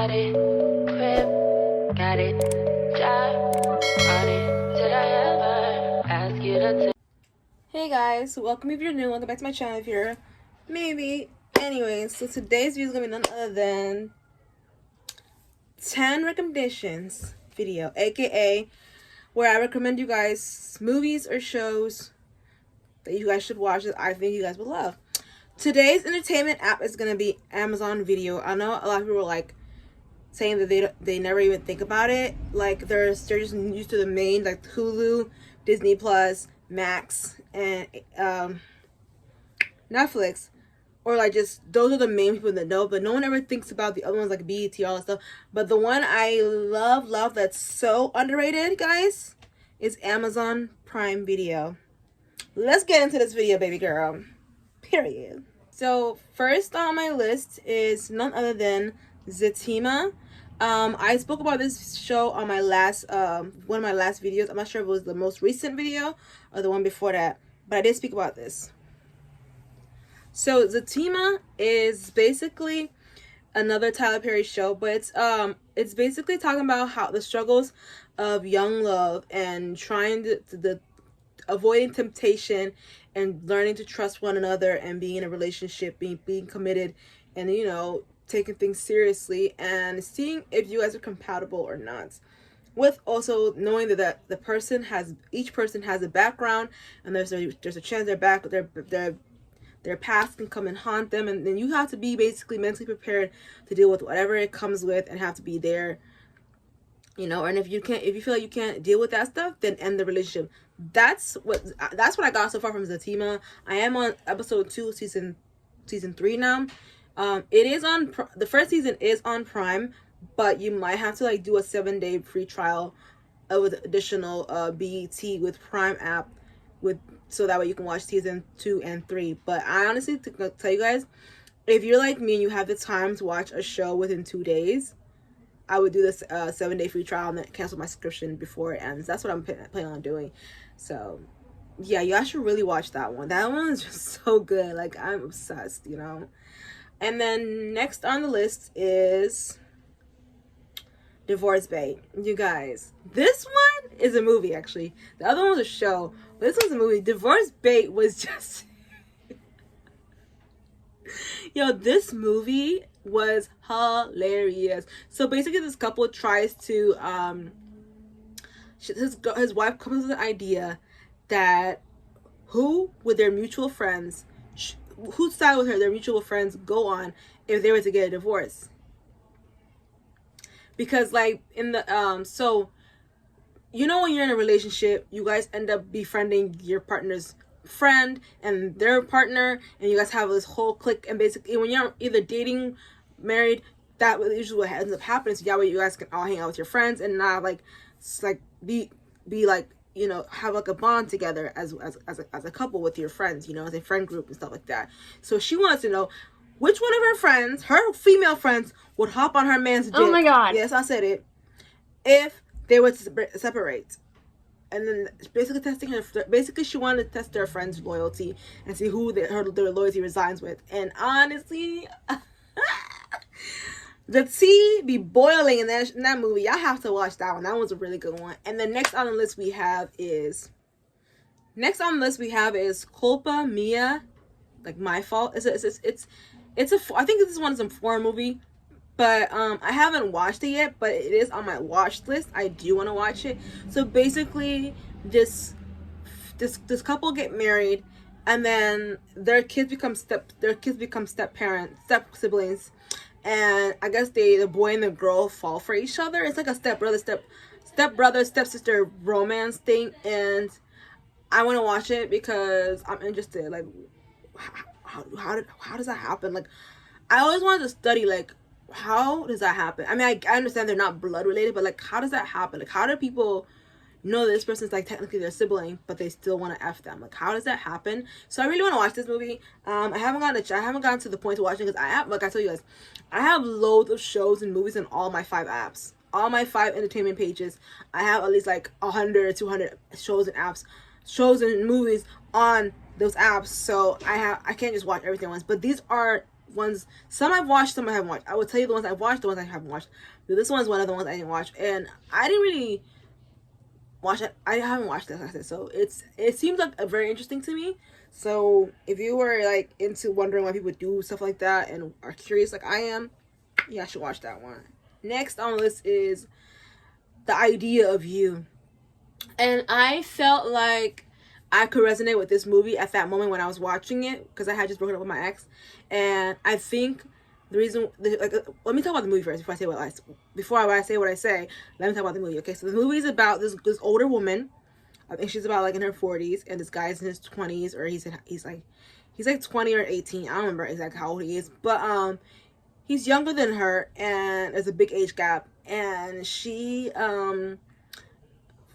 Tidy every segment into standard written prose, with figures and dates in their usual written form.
bought it, crib, got it, job, bought it. Did I ever ask you to take? Hey guys, welcome if you're new, welcome back to my channel if you're maybe. Anyways, so today's video is gonna be none other than 10 recommendations video, aka where I recommend you guys movies or shows that you guys should watch that I think you guys would love. Today's entertainment app is gonna be Amazon Video. I know a lot of people are like saying that they never even think about it. Like they're just used to the main, like Hulu, Disney Plus, Max, and Netflix, or like just those are the main people that know. But no one ever thinks about the other ones like BET, all that stuff. But the one I love that's so underrated, guys, is Amazon Prime Video. Let's get into this video, baby girl. Period. So first on my list is none other than Xoxo. I spoke about this show on my last one of my last videos. I'm not sure if it was the most recent video or the one before that, but I did speak about this. So Xoxo is basically another Tyler Perry show, but it's basically talking about how the struggles of young love and trying to avoiding temptation and learning to trust one another and being in a relationship, being committed, and you know, taking things seriously and seeing if you guys are compatible or not, with also knowing that each person has a background, and there's a chance their past can come and haunt them, and then you have to be basically mentally prepared to deal with whatever it comes with and have to be there, you know. And if you feel like you can't deal with that stuff, then end the relationship. That's what I got so far from Xoxo. I am on episode 2, season 3 now. It is on the first season is on Prime, but you might have to like do a 7-day free trial with additional BET with Prime app so that way you can watch season 2 and 3. But I honestly tell you guys, if you're like me and you have the time to watch a show within 2 days, I would do this 7-day free trial and then cancel my subscription before it ends. That's what I'm planning on doing. So yeah, you guys should really watch that one. That one is just so good. Like, I'm obsessed, you know. And then next on the list is Divorce Bait. You guys, this one is a movie actually. The other one was a show, but this one's a movie. Divorce Bait was just yo, this movie was hilarious. So basically this couple tries to his wife comes with the idea that whose side with her their mutual friends go on if they were to get a divorce. Because like in the so you know, when you're in a relationship, you guys end up befriending your partner's friend and their partner, and you guys have this whole clique. And basically when you're either dating, married, that usually what ends up happening. So that way you guys can all hang out with your friends and not like be like, you know, have like a bond together as a couple with your friends, you know, as a friend group and stuff like that. So she wants to know which one of her friends, her female friends, would hop on her man's dick. Oh my god. Yes, I said it. If they were to separate. And then basically testing her, basically she wanted to test her friend's loyalty and see who their loyalty resides with. And honestly, the tea be boiling in that movie. Y'all have to watch that one. That was a really good one. And then next on the list we have is Culpa Mia, like My Fault. I think this one is a foreign movie, but I haven't watched it yet, but it is on my watch list. I do want to watch it. So basically this couple get married, and then their kids become step siblings. And I guess the boy and the girl fall for each other. It's like a stepsister romance thing, and I want to watch it because I'm interested. Like, how does that happen? Like, I always wanted to study, like, how does that happen? I mean, I understand they're not blood related, but like, how does that happen? Like, how do people know this person's like technically their sibling, but they still want to F them? Like, how does that happen? So I really want to watch this movie. I haven't gotten to the point to watching, because like I told you guys, I have loads of shows and movies in all my 5 apps, all my 5 entertainment pages. I have at least like 100 or 200 shows and movies on those apps. So I can't just watch everything once. But these are ones, some I've watched, some I haven't watched. I will tell you the ones I've watched, the ones I haven't watched. But this one's one of the ones I didn't watch, and I didn't really watch it. I haven't watched it, like I said, so it seems like very interesting to me. So if you were like into wondering why people do stuff like that and are curious like I am, yeah, I should watch that one. Next on the list is The Idea of You. And I felt like I could resonate with this movie at that moment when I was watching it, because I had just broken up with my ex. And I think the reason, like, let me talk about the movie first before I say what I say. Let me talk about the movie. Okay, so the movie is about this older woman. I think she's about like in her 40s, and this guy's in his 20s, or he's like 20 or 18. I don't remember exactly how old he is, but he's younger than her, and there's a big age gap. And she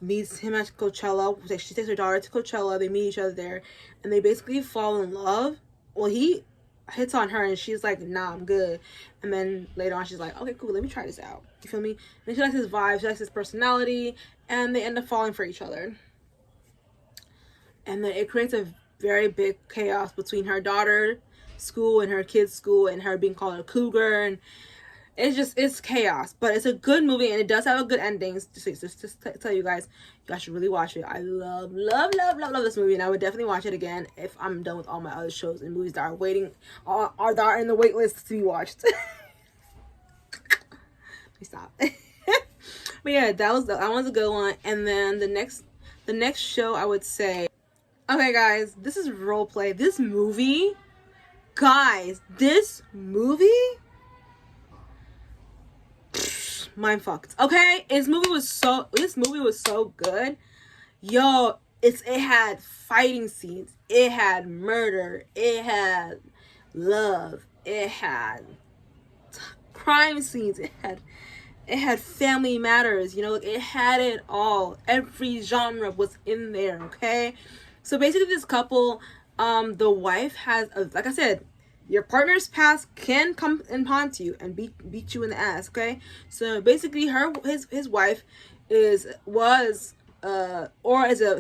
meets him at Coachella. She takes her daughter to Coachella. They meet each other there, and they basically fall in love. Well, he hits on her, and she's like, "Nah, I'm good." And then later on, she's like, "Okay, cool. Let me try this out." You feel me? And she likes his vibe. She likes his personality, and they end up falling for each other. And then it creates a very big chaos between her daughter's school and her kid's school, and her being called a cougar, and it's chaos. But it's a good movie, and it does have a good ending. Just tell you guys should really watch it. I love this movie, and I would definitely watch it again if I'm done with all my other shows and movies that are waiting, that are in the wait list to be watched. Please stop. But yeah, that was a good one. And then the next show I would say, okay guys, this is role play. This movie, mind fucked. Okay, this movie was so good. Yo, it had fighting scenes, it had murder, it had love, it had crime scenes, it had family matters, it had it all. Every genre was in there. Okay, so basically this couple, the wife has like I said, your partner's past can come and haunt you and beat you in the ass. Okay, so basically his wife was a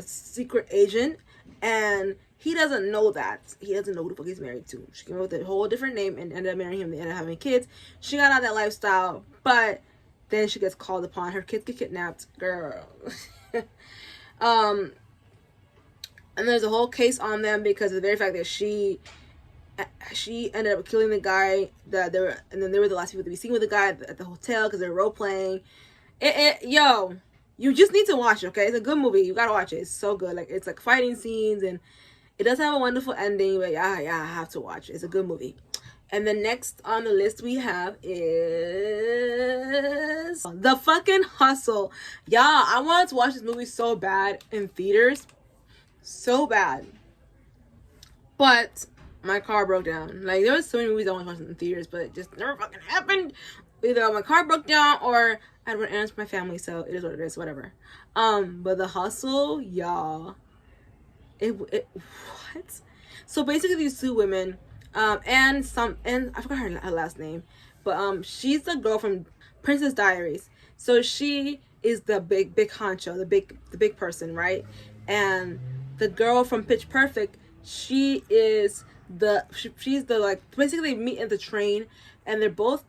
secret agent, and he doesn't know that. He doesn't know who the fuck he's married to. She came up with a whole different name and ended up marrying him. They ended up having kids. She got out of that lifestyle, but then she gets called upon. Her kids get kidnapped, girl. And there's a whole case on them because of the very fact that she ended up killing the guy and then they were the last people to be seen with the guy at the hotel because they're role playing. Yo, you just need to watch it. Okay, it's a good movie. You gotta watch it. It's so good. Like, it's like fighting scenes, and it does have a wonderful ending. But yeah, I have to watch it. It's a good movie. And the next on the list we have is The fucking Hustle. Y'all, I wanted to watch this movie so bad in theaters, so bad, but my car broke down. Like, there was so many movies I wanted to watch in theaters, but it just never fucking happened. Either my car broke down or I had to run errands for my family, so it is what it is, whatever. But The Hustle, y'all, what? So basically, these two women, and I forgot her last name, but she's the girl from Princess Diaries. So she is the big honcho, the big person, right? And the girl from Pitch Perfect, she's the like, basically they meet at the train, and they're both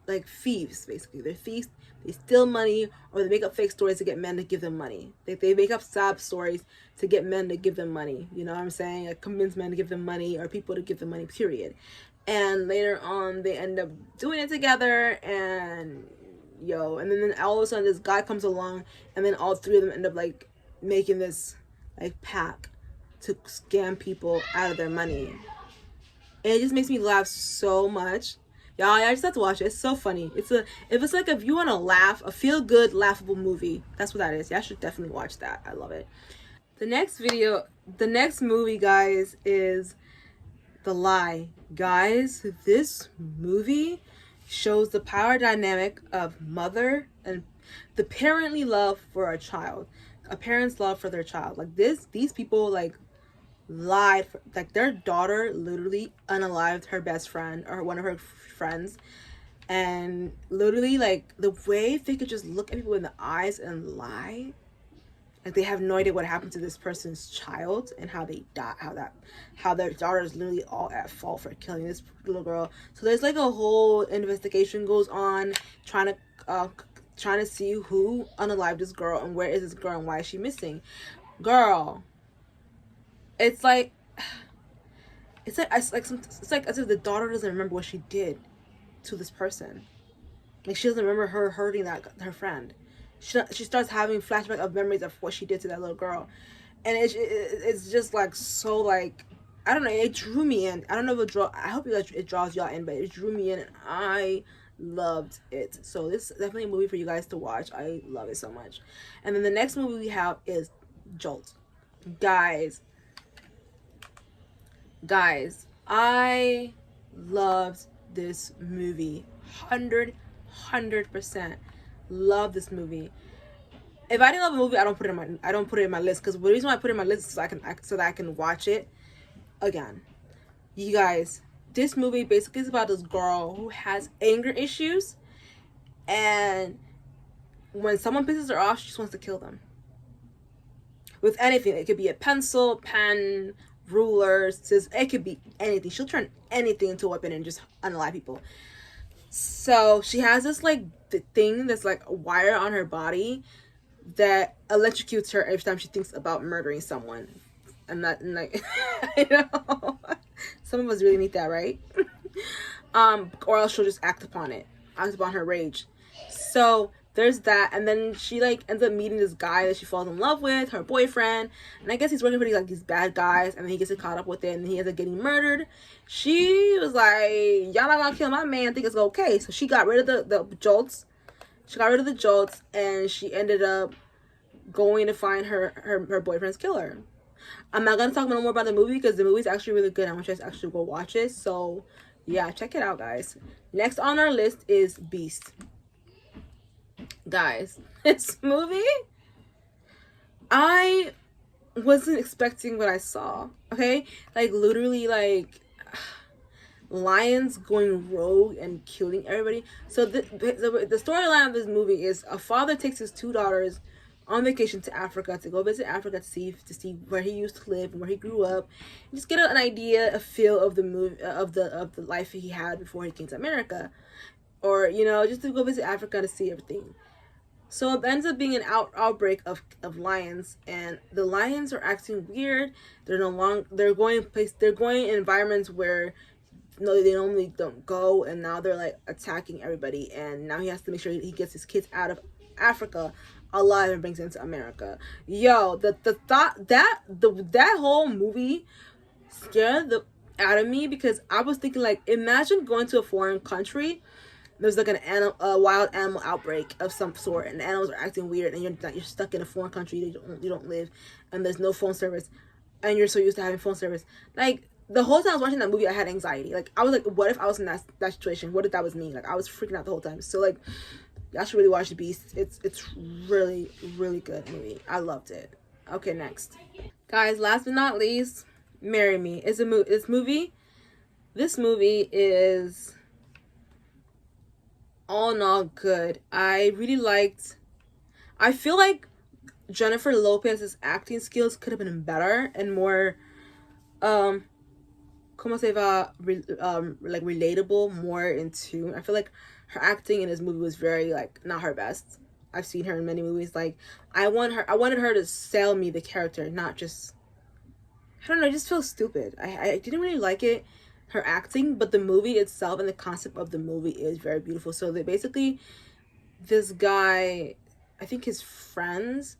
like thieves. Basically, they're thieves. They steal money, or they make up fake stories to get men to give them money. They make up sob stories to get men to give them money. You know what I'm saying? Like, convince men to give them money, or people to give them money, period. And later on, they end up doing it together, and then all of a sudden this guy comes along, and then all three of them end up like making this like pact to scam people out of their money. And it just makes me laugh so much. Y'all, I just have to watch it. It's so funny. If you want to laugh, a feel-good, laughable movie, that's what that is. Y'all should definitely watch that. I love it. The next movie, guys, is The Lie. Guys, this movie shows the power dynamic of mother and the parently love for a child. A parent's love for their child. Like, these people, like, lied like their daughter literally unalived her best friend or one of her friends, and literally, like, the way they could just look at people in the eyes and lie, Like they have no idea what happened to this person's child and how they died, how their daughter is literally all at fault for killing this little girl. So there's like a whole investigation goes on, trying to see who unalived this girl and where is this girl and why is she missing. Girl, it's like it's like as if the daughter doesn't remember what she did to this person. Like she doesn't remember her hurting her friend. She starts having flashback of memories of what she did to that little girl, and it's just like so like I don't know. It drew me in. I don't know if I hope it draws y'all in, but it drew me in, and I loved it. So this is definitely a movie for you guys to watch. I love it so much. And then the next movie we have is Jolt. Guys, I loved this movie 100% love this movie. If I didn't love a movie, I don't put it in my list, because the reason why I put it in my list is so that I can watch it again. You guys, this movie basically is about this girl who has anger issues, and when someone pisses her off, she just wants to kill them with anything. It could be a pencil, pen, rulers, scissors. It could be anything. She'll turn anything into a weapon and just unalive people. So she has this like thing that's like a wire on her body that electrocutes her every time she thinks about murdering someone. And like I know some of us really need that, right? Or else she'll just act upon her rage. So there's that, and then she like ends up meeting this guy that she falls in love with, her boyfriend, and I guess he's working for these bad guys, and then he gets caught up with it, and he ends up getting murdered. She was like, y'all not gonna kill my man, I think it's okay. So she got rid of the jolts. And she ended up going to find her boyfriend's killer. I'm not gonna talk no more about the movie because the movie's actually really good. I want you guys to actually go watch it. So yeah, check it out, guys. Next on our list is Beast. Guys, this movie, I wasn't expecting what I saw. Okay, like literally like lions going rogue and killing everybody. So the storyline of this movie is a father takes his two daughters on vacation to Africa to go visit Africa to see where he used to live and where he grew up, and just get an idea, a feel of the movie of the life he had before he came to America, or just to go visit Africa to see everything. So it ends up being an outbreak of lions, and the lions are acting weird. They're going in environments where they normally don't go, and now they're like attacking everybody, and now he has to make sure he gets his kids out of Africa alive and brings them to America. Yo, the thought that whole movie scared the out of me, because I was thinking like, imagine going to a foreign country. There's like a wild animal outbreak of some sort, and the animals are acting weird, and you're stuck in a foreign country you don't live, and there's no phone service, and you're so used to having phone service. Like the whole time I was watching that movie, I had anxiety. Like I was like, what if I was in that situation? What if that was me? Like I was freaking out the whole time. So like, y'all should really watch The Beast. It's really, really good movie. I loved it. Okay, next, guys. Last but not least, Marry Me. This movie is all in all good. I really liked. I feel like Jennifer Lopez's acting skills could have been better and more, como se va, like relatable, more in tune. I feel like her acting in this movie was very like not her best. I've seen her in many movies. Like I wanted her to sell me the character, not just. I don't know. It just feels stupid. I didn't really like it. Her acting, but the movie itself and the concept of the movie is very beautiful. So they basically, this guy, I think his friends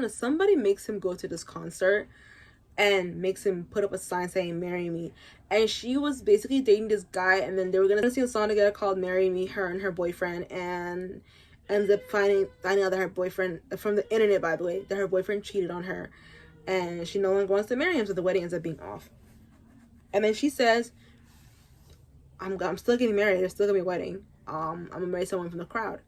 somebody makes him go to this concert and makes him put up a sign saying "Marry Me," and she was basically dating this guy, and then they were gonna sing a song together called "Marry Me," her and her boyfriend, and ends up finding out that her boyfriend, from the internet by the way, that her boyfriend cheated on her, and she no longer wants to marry him, so the wedding ends up being off. And then she says, I'm still getting married. There's still going to be a wedding. I'm going to marry someone from the crowd.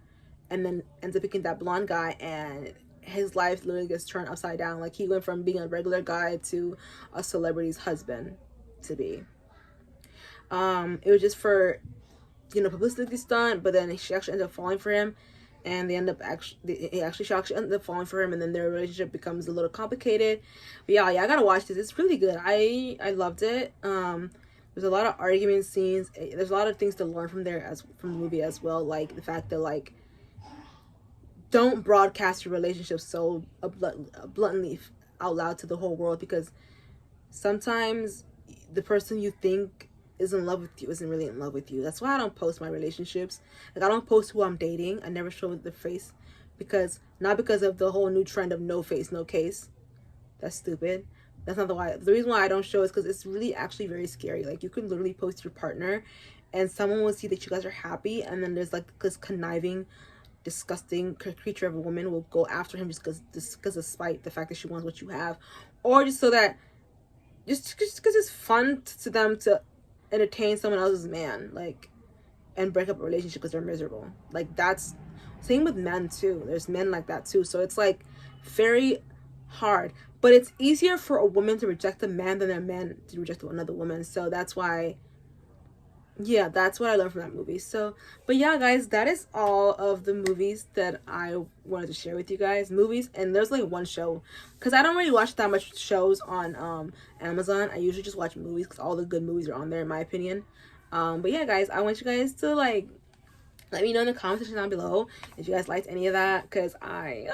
And then ends up picking that blonde guy. And his life literally gets turned upside down. Like, he went from being a regular guy to a celebrity's husband to be. It was just for, publicity stunt. But then she actually ended up falling for him. and they end up she actually ends up falling for him, and then their relationship becomes a little complicated. But yeah, I gotta watch this. It's really good. I loved it. There's a lot of argument scenes. There's a lot of things to learn from the movie as well, like the fact that like don't broadcast your relationship so bluntly out loud to the whole world, because sometimes the person you think is in love with you isn't really in love with you. That's why I don't post my relationships. Like, I don't post who I'm dating. I never show the face, not because of the whole new trend of no face, no case. That's stupid. That's not the reason why I don't show is because it's really actually very scary. Like, you can literally post your partner and someone will see that you guys are happy, and then there's like this conniving, disgusting creature of a woman will go after him just because of spite, the fact that she wants what you have, or just so that just because it's fun to them to entertain someone else's man, like, and break up a relationship because they're miserable. Like, that's same with men too. There's men like that too. So it's like very hard, but it's easier for a woman to reject a man than a man to reject another woman. So that's why, yeah, that's what I learned from that movie. So, but yeah, guys, that is all of the movies that I wanted to share with you guys. Movies, and there's like one show, because I don't really watch that much shows on Amazon. I usually just watch movies because all the good movies are on there, in my opinion. But yeah, guys, I want you guys to like let me know in the comment section down below if you guys liked any of that, because I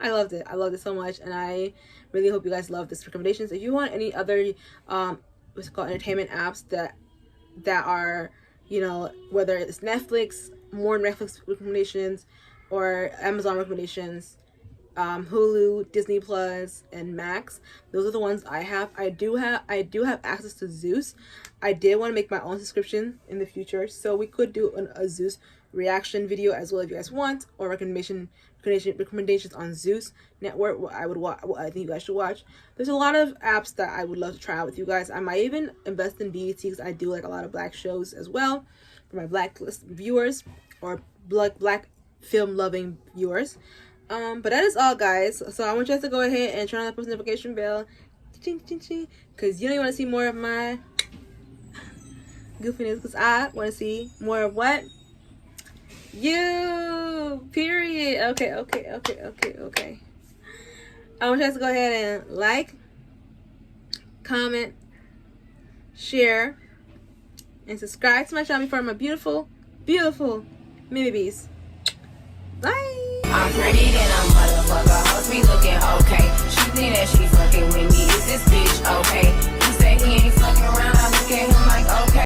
loved it. I loved it so much, and I really hope you guys love this recommendations. If you want any other what's it called, entertainment apps that are, you know, whether it's Netflix, more Netflix recommendations, or Amazon recommendations, Hulu, Disney Plus, and Max, those are the ones I have. I do have access to Zeus. I did want to make my own subscription in the future, so we could do a Zeus reaction video as well if you guys want, or recommendations on Zeus network. I think you guys should watch. There's a lot of apps that I would love to try out with you guys. I might even invest in BET, because I do like a lot of black shows as well for my black viewers, or black film loving viewers. But that is all, guys. So I want you guys to go ahead and turn on the post notification bell, because you know you want to see more of my goofiness, because I want to see more of what you, period. Okay. I want you guys to go ahead and like, comment, share, and subscribe to my channel for my beautiful babies. Bye. I'm pretty than a motherfucker. Hoes be looking okay. She think that she fucking with me. Is this bitch okay? He say he ain't fucking around. I look at him like, okay.